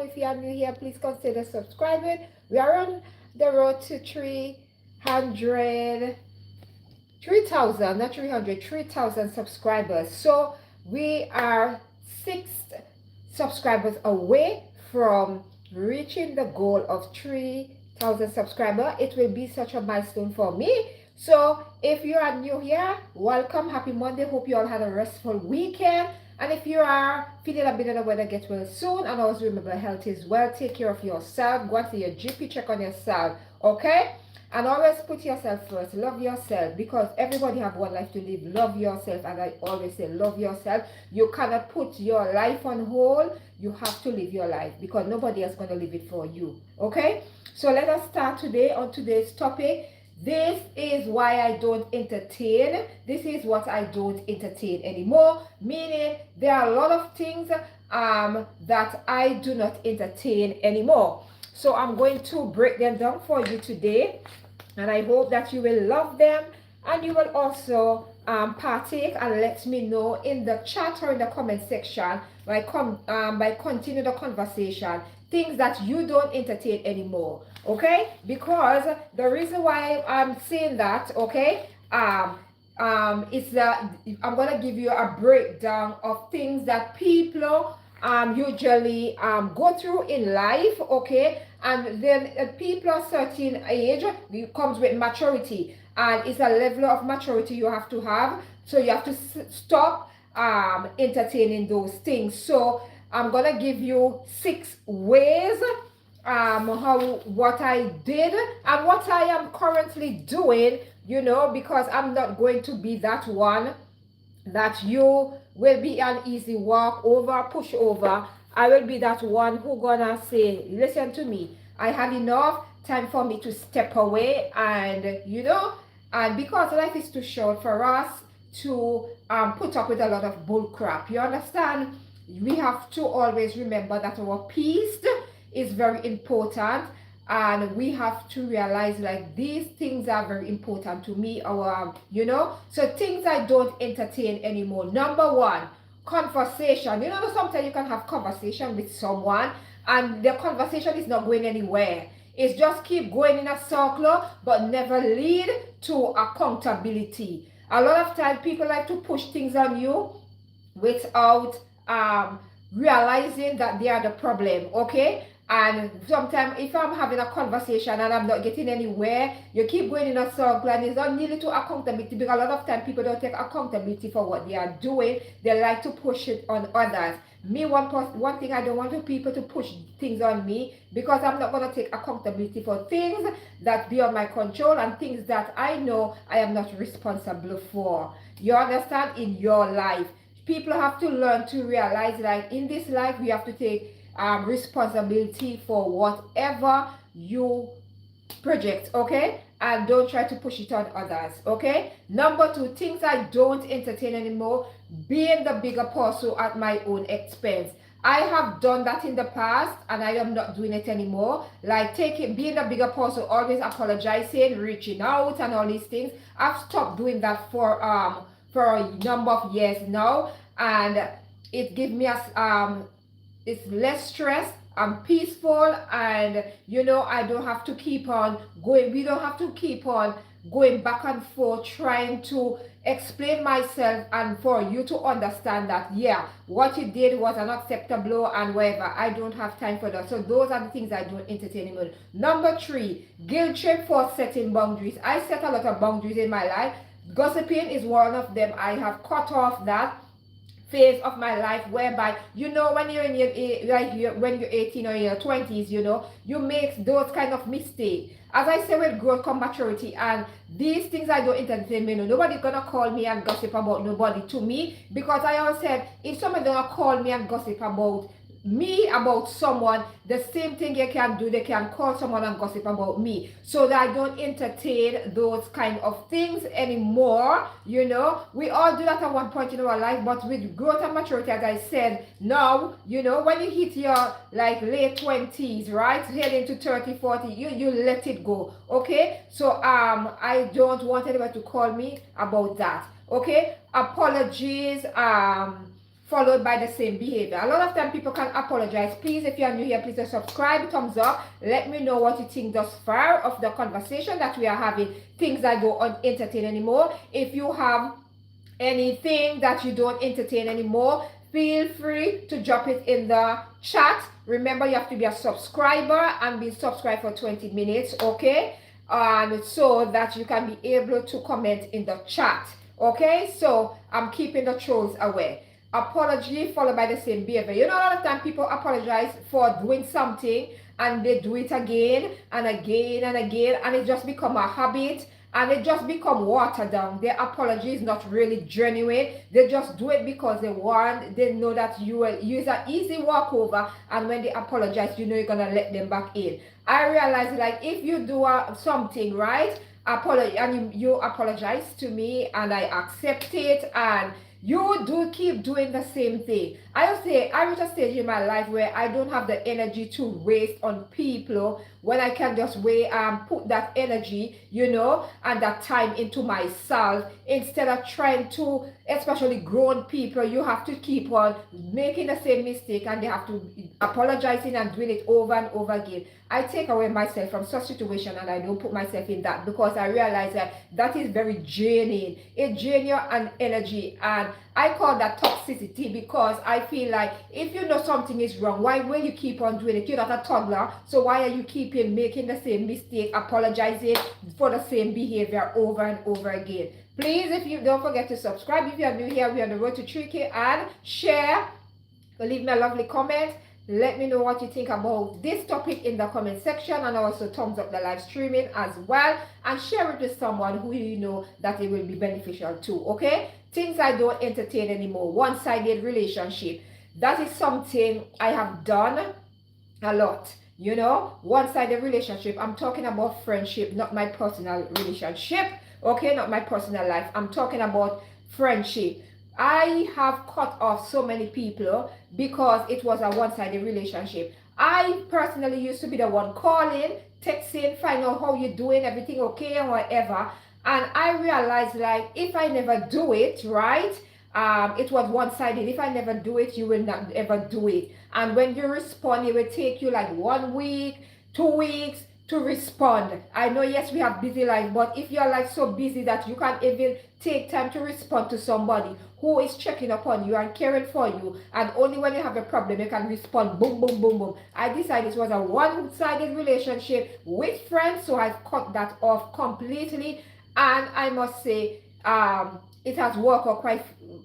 If you are new here, please consider subscribing. We are on the road to 3,000, not 300, 3,000 subscribers. So we are 6 subscribers away from reaching the goal of 3,000 subscribers. It will be such a milestone for me. So if you are new here, welcome. Happy Monday. Hope you all had a restful weekend. And if you are feeling a bit of the weather, get well soon. And always remember, health is well. Take care of yourself. Go and see your GP, check on yourself. Okay? And always put yourself first. Love yourself, because everybody have one life to live. Love yourself. And I always say, love yourself. You cannot put your life on hold. You have to live your life, because nobody else is going to live it for you. Okay? So let us start today on today's topic. This is why I don't entertain. This is what I don't entertain anymore. Meaning there are a lot of things that I do not entertain anymore. So I'm going to break them down for you today. And I hope that you will love them. And you will also partake and let me know in the chat or in the comment section by continue the conversation. Things that you don't entertain anymore. Okay, because the reason why I'm saying that, okay, it's that I'm gonna give you a breakdown of things that people usually go through in life, okay, and then people a certain age, it comes with maturity, and it's a level of maturity you have to have, so you have to stop entertaining those things. So I'm gonna give you 6 ways what I did and what I am currently doing, because I'm not going to be that one that you will be an easy walk over, push over. I will be that one who gonna say, listen to me, I had enough, time for me to step away. And and because life is too short for us to put up with a lot of bull crap, you understand? We have to always remember that our peace is very important, and we have to realize like these things are very important to me. So things I don't entertain anymore. Number 1, conversation. Sometimes you can have conversation with someone and the conversation is not going anywhere. It's just keep going in a circle but never lead to accountability. A lot of times people like to push things on you without realizing that they are the problem, okay? And sometimes if I'm having a conversation and I'm not getting anywhere, you keep going in a circle and it's not nearly to accountability, because a lot of times people don't take accountability for what they are doing. They like to push it on others. Me, one thing, I don't want people to push things on me, because I'm not going to take accountability for things that beyond my control and things that I know I am not responsible for. You understand? In your life, people have to learn to realize like in this life we have to take responsibility for whatever you project, okay? And don't try to push it on others, okay? Number 2, things I don't entertain anymore: being the bigger person at my own expense. I have done that in the past and I am not doing it anymore. Like being the bigger person, always apologizing, reaching out and all these things. I've stopped doing that for a number of years now, and it gives me it's less stress. I'm peaceful, and I don't have to keep on going. We don't have to keep on going back and forth trying to explain myself and for you to understand that yeah, what you did was unacceptable and whatever. I don't have time for that. So those are the things I don't entertain anymore. Number 3, guilt trip for setting boundaries. I set a lot of boundaries in my life. Gossiping is one of them. I have cut off that phase of my life, whereby when you're in when you're 18 or your 20s, you make those kind of mistakes. As I say, with growth come maturity, and these things I don't entertain. Nobody's gonna call me and gossip about nobody to me, because I always said, if somebody's gonna call me and gossip about me, about someone, the same thing they can do, they can call someone and gossip about me. So that I don't entertain those kind of things anymore. We all do that at one point in our life, but with growth and maturity, as I said, now when you hit your like late 20s, right, heading to 30, 40, you let it go, okay? So I don't want anybody to call me about that, okay? Apologies followed by the same behavior. A lot of time people can apologize. Please, if you are new here, please subscribe, thumbs up. Let me know what you think thus far of the conversation that we are having. Things that don't entertain anymore. If you have anything that you don't entertain anymore, feel free to drop it in the chat. Remember, you have to be a subscriber and be subscribed for 20 minutes, okay? And so that you can be able to comment in the chat, okay? So I'm keeping the trolls away. Apology followed by the same behavior. You know, a lot of time people apologize for doing something and they do it again and again and again, and it just become a habit. And it just become watered down. Their apology is not really genuine. They just do it because they know that you will use an easy walkover, and when they apologize, you know you're gonna let them back in. I realize, like, if you do something right, and you apologize to me and I accept it, and you do keep doing the same thing. I reach a stage in my life where I don't have the energy to waste on people when I can just put that energy, you know, and that time into myself, instead of trying to, especially grown people, you have to keep on making the same mistake and they have to apologizing and doing it over and over again. I take away myself from such situation and I don't put myself in that, because I realize that is very draining. It drains your energy, and I call that toxicity, because I feel like if you know something is wrong, why will you keep on doing it? You're not a toddler, so why are you keeping making the same mistake, apologizing for the same behavior over and over again? Please, if you don't forget to subscribe. If you are new here, we're on the road to 3K, and share. Leave me a lovely comment. Let me know what you think about this topic in the comment section, and also thumbs up the live streaming as well, and share it with someone who you know that it will be beneficial to, okay? Things I don't entertain anymore. One-sided relationship. That is something I have done a lot. You know, one-sided relationship. I'm talking about friendship, not my personal relationship, okay? Not my personal life. I'm talking about friendship. I have cut off so many people because it was a one-sided relationship. I personally used to be the one calling, texting, find out how you're doing, everything okay and whatever. And I realized, like, if I never do it, right, it was one-sided. If I never do it, you will not ever do it. And when you respond, it will take you like 1 week, 2 weeks to respond. I know, yes, we have busy life, but if you're like so busy that you can't even take time to respond to somebody who is checking upon you and caring for you, and only when you have a problem you can respond, boom, boom, boom, boom. I decided it was a one-sided relationship with friends, so I've cut that off completely, and I must say it has worked out quite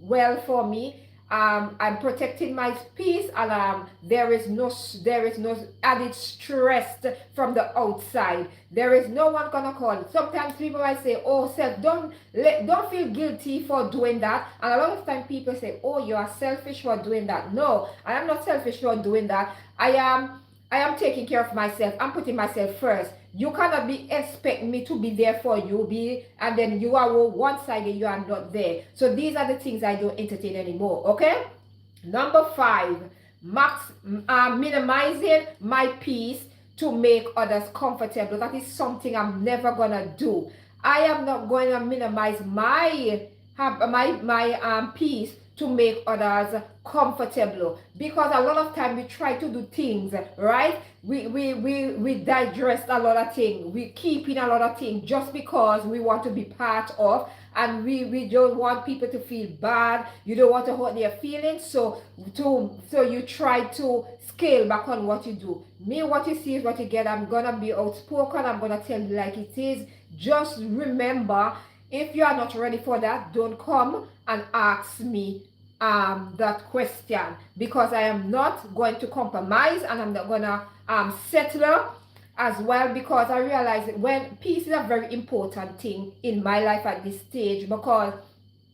well for me. I'm protecting my peace, and there is no added stress from the outside. There is no one gonna call. Sometimes people might say, "Oh, self, don't feel guilty for doing that." And a lot of time people say, "Oh, you are selfish for doing that." No, I am not selfish for doing that. I am taking care of myself. I'm putting myself first. You cannot expect me to be there for you, and then you are one-sided, you are not there. So these are the things I don't entertain anymore, okay? Number 5, minimizing my peace to make others comfortable. That is something I'm never gonna do. I am not going to minimize my peace to make others comfortable, because a lot of time we try to do things right. We digest a lot of things, we keep in a lot of things just because we want to be part of, and we don't want people to feel bad. You don't want to hurt their feelings, so you try to scale back on what you do. Me, what you see is what you get. I'm gonna be outspoken, I'm gonna tell you like it is. Just remember, if you are not ready for that, don't come and ask me that question, because I am not going to compromise, and I'm not gonna settle as well, because I realize that when peace is a very important thing in my life at this stage, because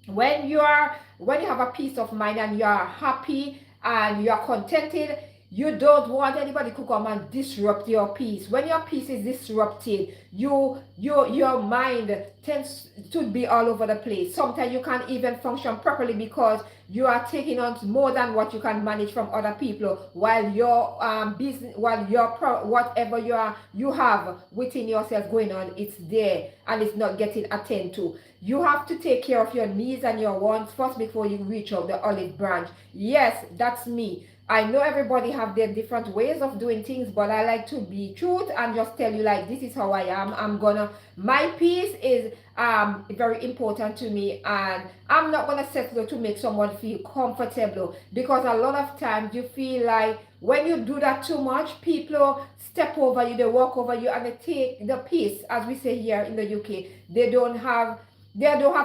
when you have a peace of mind and you are happy and you are contented, You don't want anybody to come and disrupt your peace. When your peace is disrupted, your mind tends to be all over the place. Sometimes you can't even function properly because you are taking on more than what you can manage from other people, while your business, while your whatever you have within yourself going on, it's there and it's not getting attended to. You have to take care of your needs and your wants first before you reach out the olive branch. Yes, that's me. I know everybody have their different ways of doing things, but I like to be truth and just tell you like this is how I am. My peace is very important to me, and I'm not gonna settle to make someone feel comfortable, because a lot of times you feel like when you do that too much, people step over you, they walk over you, and they take the peace, as we say here in the UK. They don't have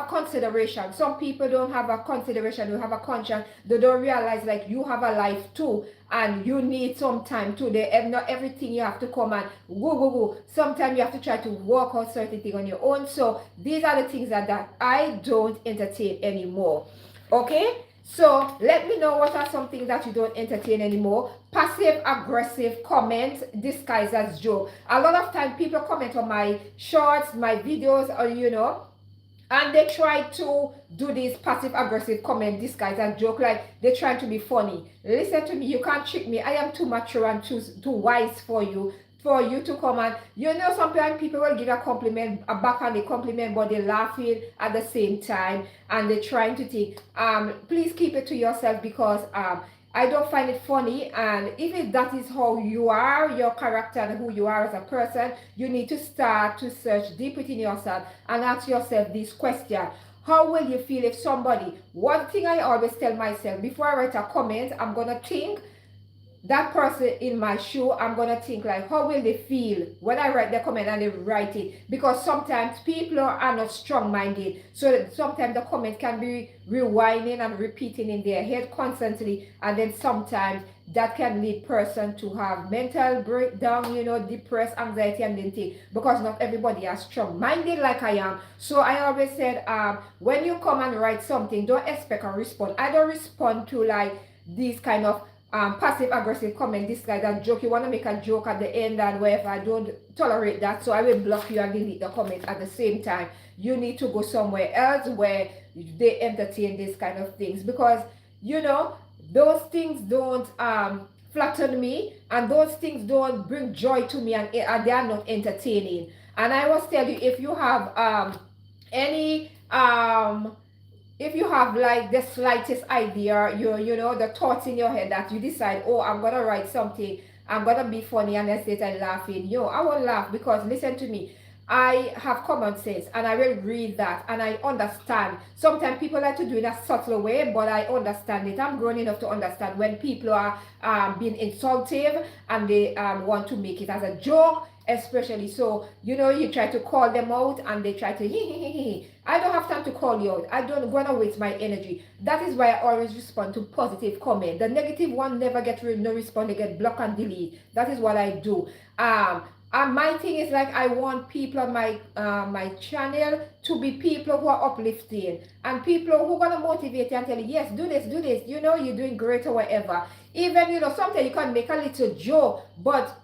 consideration. Some people don't have a consideration, don't have a conscience. They don't realize like you have a life too, and you need some time too. Not everything you have to come and go. Sometimes you have to try to work out certain things on your own. So these are the things that I don't entertain anymore. Okay? So let me know what are some things that you don't entertain anymore. Passive aggressive comments disguised as joke. A lot of time people comment on my shorts, my videos, or and they try to do this passive aggressive comment disguise and joke like they're trying to be funny. Listen to me, you can't trick me. I am too mature and too wise for you to come and sometimes people will give a compliment, a backhand compliment, but they're laughing at the same time and they're trying to think. Please keep it to yourself, because I don't find it funny, and if that is how you are, your character and who you are as a person, you need to start to search deep within yourself and ask yourself this question. How will you feel if somebody, one thing I always tell myself, before I write a comment, I'm going to think that person in my shoe. I'm gonna think like, how will they feel when I write the comment and they write it? Because sometimes people are not strong-minded, so sometimes the comment can be rewinding and repeating in their head constantly, and then sometimes that can lead person to have mental breakdown, depressed, anxiety, and then thing, because not everybody are strong-minded like I am. So I always said, when you come and write something, don't expect a response. I don't respond to like these kind of passive aggressive comment, this guy that joke. You want to make a joke at the end and whatever. I don't tolerate that, so I will block you and delete the comment at the same time. You need to go somewhere else where they entertain these kind of things, because those things don't flatter me, and those things don't bring joy to me, and they are not entertaining. And I was tell you, if you have any if you have like the slightest idea, the thoughts in your head that you decide, oh, I'm gonna write something, I'm gonna be funny, and then sit and laughing, I won't laugh, because listen to me, I have common sense and I will read that and I understand. Sometimes people like to do it in a subtle way, but I understand it. I'm grown enough to understand when people are being insultive and they want to make it as a joke, especially. So, you try to call them out and they try to, I don't have time to call you out. I don't want to waste my energy. That is why I always respond to positive comment. The negative one never get no response. They get block and delete. That is what I do. And my thing is like, I want people on my channel to be people who are uplifting and people who are gonna motivate you and tell you, yes, do this, you're doing great or whatever. Even, sometimes you can make a little joke, but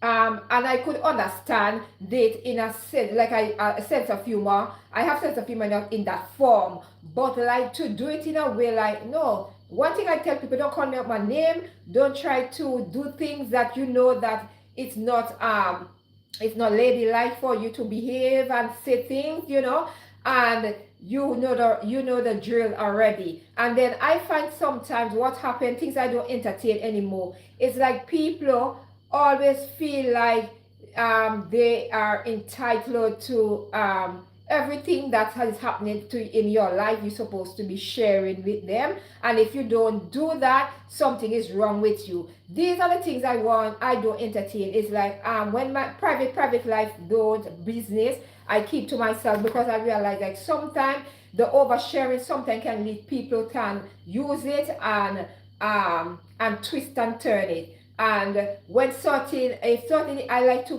and I could understand that in a sense, like a sense of humor. I have sense of humor not in that form, but like to do it in a way like, no. One thing I tell people, don't call me up my name. Don't try to do things that that it's not ladylike for you to behave and say things, and you know the drill already. And then I find sometimes what happens, things I don't entertain anymore. It's like people always feel like they are entitled to everything that is happening in your life. You're supposed to be sharing with them, and if you don't do that, something is wrong with you. These are the things I don't entertain. It's like when my private life don't business, I keep to myself, because I realize like sometimes the oversharing sometimes can lead people can use it and twist and turn it. And when I like to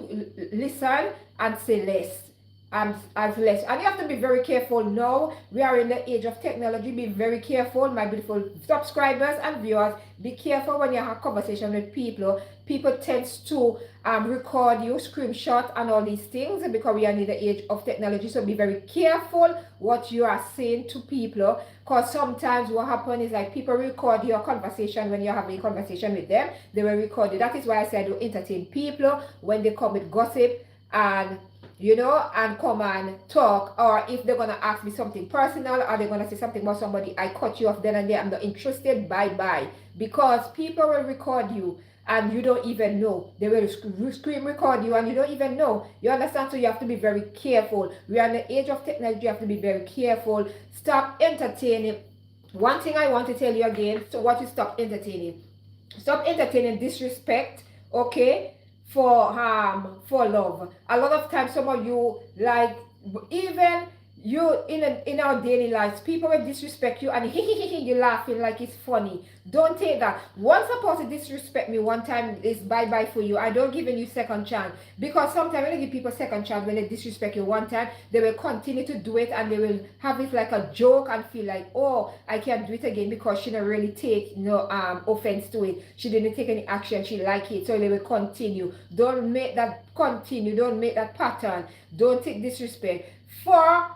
listen and say less. as less. And you have to be very careful now. We are in the age of technology. Be very careful, my beautiful subscribers and viewers. Be careful when you have conversation with people. People tends to record you, screenshot, and all these things because we are in the age of technology. So be very careful what you are saying to people, because sometimes what happens is like people record your conversation when you're having a conversation with them. They will record it. That is why I said to entertain people when they come with gossip and and come and talk, or if they're gonna ask me something personal or they're gonna say something about somebody, I cut you off then and there. I'm not interested. Bye, because people will record you and you don't even know. They will screen record you and you don't even know. You understand? So you have to be very careful. We are in the age of technology. You have to be very careful. Stop entertaining. One thing I want to tell you again. So what you stop entertaining? Stop entertaining disrespect. Okay, for love. A lot of times some of you, like, even you in our daily lives, people will disrespect you and you laughing like it's funny. Don't take that. Once a person disrespect me one time, it's bye for you. I don't give you second chance, because sometimes when you give people second chance, when they disrespect you one time, they will continue to do it and they will have it like a joke and feel like, oh, I can't do it again because she didn't really take offense to it. She didn't take any action. She like it, so they will continue. Don't make that continue. Don't make that pattern. Don't take disrespect for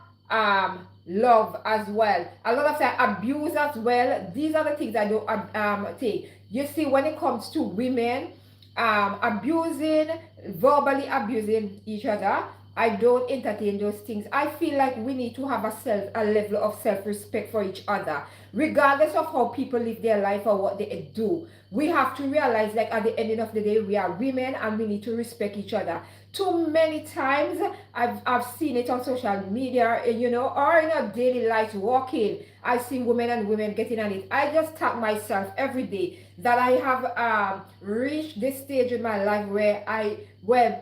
love as well. A lot of time abuse as well. These are the things I don't take. You see, when it comes to women abusing, verbally abusing each other, I don't entertain those things. I feel like we need to have a level of self-respect for each other, regardless of how people live their life or what they do. We have to realize, like, at the end of the day, we are women and we need to respect each other. Too many times I've seen it on social media, or in our daily life walking. I see women and women getting on it. I just tap myself every day that I have reached this stage in my life where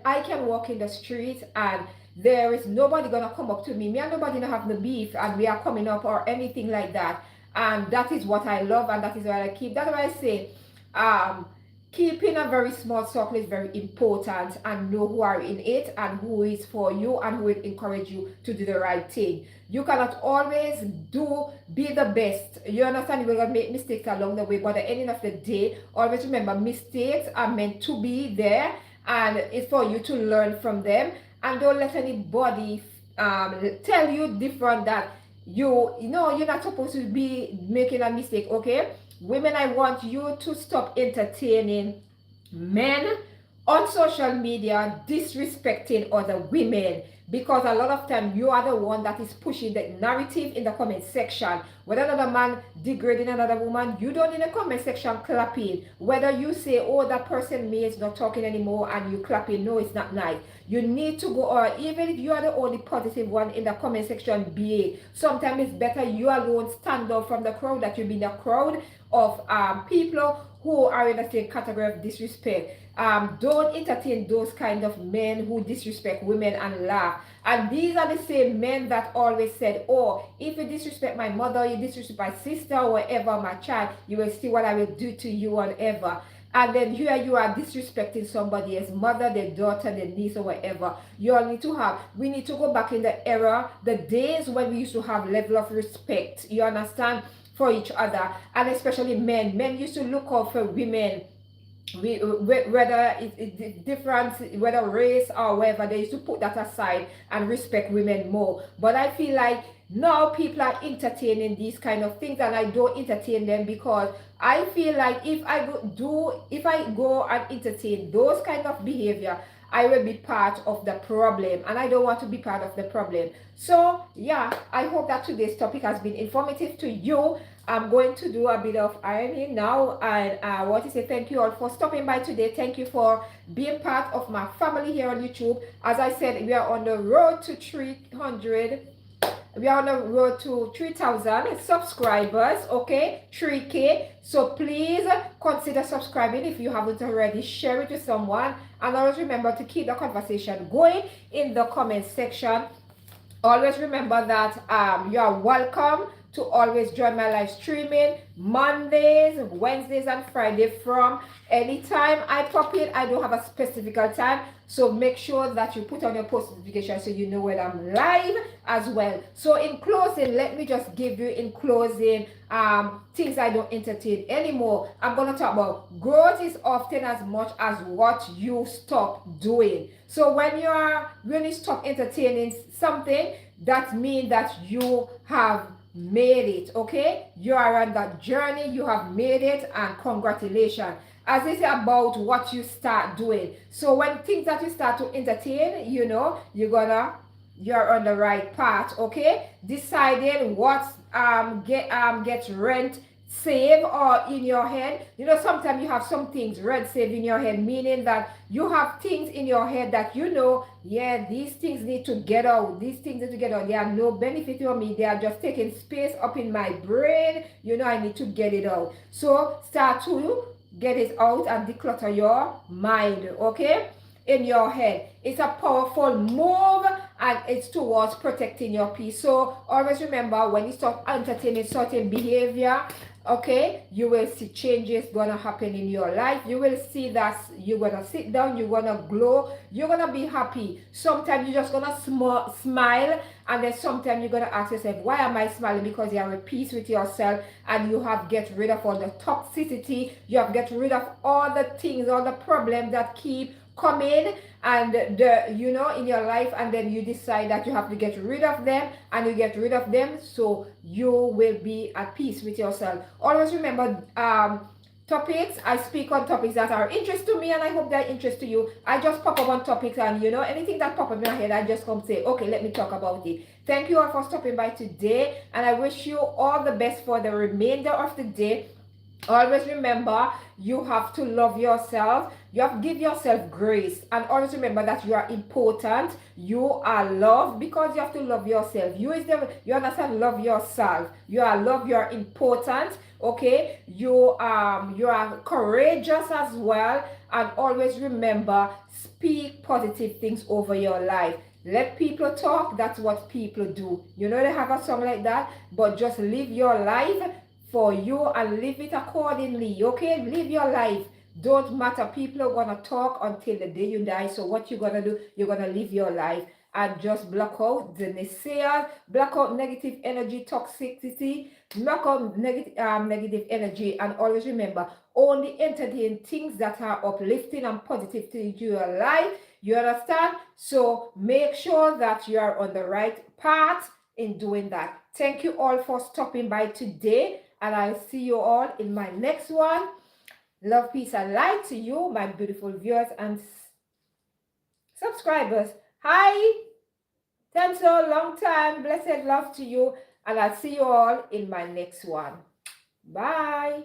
I can walk in the street and there is nobody gonna come up to me. Me and nobody gonna have the beef and we are coming up or anything like that. And that is what I love and that is what I keep. That's why I say keeping a very small circle is very important, and know who are in it and who is for you and who will encourage you to do the right thing. You cannot always be the best. You understand? You will make mistakes along the way, but at the end of the day, always remember, mistakes are meant to be there and it's for you to learn from them. And don't let anybody tell you different, that you're not supposed to be making a mistake. Okay, women, I want you to stop entertaining men on social media disrespecting other women, because a lot of time you are the one that is pushing the narrative in the comment section. Whether another man degrading another woman, you don't in the comment section clapping. Whether you say, oh, that person me is not talking anymore, and you clapping, no, it's not nice. You need to go, or even if you are the only positive one in the comment section, be. Sometimes it's better you alone stand out from the crowd, that you be in a crowd of people who are in the same category of disrespect. Don't entertain those kind of men who disrespect women and laugh. And these are the same men that always said, oh, if you disrespect my mother, you disrespect my sister, or whatever, my child, you will see what I will do to you, whatever. And then here you are disrespecting somebody else's mother, their daughter, their niece, or whatever. You all need to we need to go back in the era, the days when we used to have level of respect, you understand, for each other. And especially men used to look out for women, whether it's different, whether race or whatever. They used to put that aside and respect women more. But I feel like now people are entertaining these kind of things, and I don't entertain them, because I feel like if I go and entertain those kind of behavior, I will be part of the problem, and I don't want to be part of the problem. So yeah, I hope that today's topic has been informative to you. I'm going to do a bit of ironing now, and I want to say thank you all for stopping by today. Thank you for being part of my family here on YouTube. As I said, we are on the road to 300. We are on the road to 3,000 subscribers, okay, 3K. So please consider subscribing if you haven't already. Share it with someone, and always remember to keep the conversation going in the comment section. Always remember that you are welcome to always join my live streaming Mondays, Wednesdays, and Friday from anytime I pop in. I don't have a specific time, so make sure that you put on your post notification so you know when I'm live as well. So in closing, let me just give you in closing things I don't entertain anymore. I'm going to talk about growth is often as much as what you stop doing. So when you stop entertaining something, that means that you have made it. Okay, you are on that journey, you have made it, and congratulations. As it's about what you start doing. So when things that you start to entertain, you're on the right path. Okay, deciding what gets rent save or in your head. Sometimes you have some things rent save in your head, meaning that you have things in your head that yeah, these things need to get out, these things need to get out, they are no benefit for me, they are just taking space up in my brain. I need to get it out. So start to get it out and declutter your mind, okay, in your head. It's a powerful move, and it's towards protecting your peace. So always remember, when you start entertaining certain behavior, okay, you will see changes gonna happen in your life. You will see that you're gonna sit down, you're gonna glow, you're gonna be happy. Sometimes you're just gonna smile, and then sometimes you're gonna ask yourself, why am I smiling? Because you are at peace with yourself, and you have get rid of all the toxicity, you have get rid of all the things, all the problems that keep coming and in your life, and then you decide that you have to get rid of them, and you get rid of them, so you will be at peace with yourself. Always remember, topics, I speak on topics that are interest to me, and I hope they're interest to you. I just pop up on topics, and anything that pop up in my head, I just come say, okay, let me talk about it. Thank you all for stopping by today, and I wish you all the best for the remainder of the day. Always remember, you have to love yourself. You have to give yourself grace. And always remember that you are important. You are loved, because you have to love yourself. You understand? Love yourself. You are loved. You are important. Okay? You are courageous as well. And always remember, speak positive things over your life. Let people talk. That's what people do. They have a song like that. But just live your life for you and live it accordingly. Okay, live your life. Don't matter, people are gonna talk until the day you die. So what you're gonna do, you're gonna live your life and just block out the naysayers, block out negative energy, toxicity, block out negative energy, and always remember, only entertain things that are uplifting and positive to your life. You understand? So make sure that you are on the right path in doing that. Thank you all for stopping by today, and I'll see you all in my next one. Love, peace, and light to you, my beautiful viewers and subscribers. Hi, thanks a long time. Blessed love to you, and I'll see you all in my next one. Bye.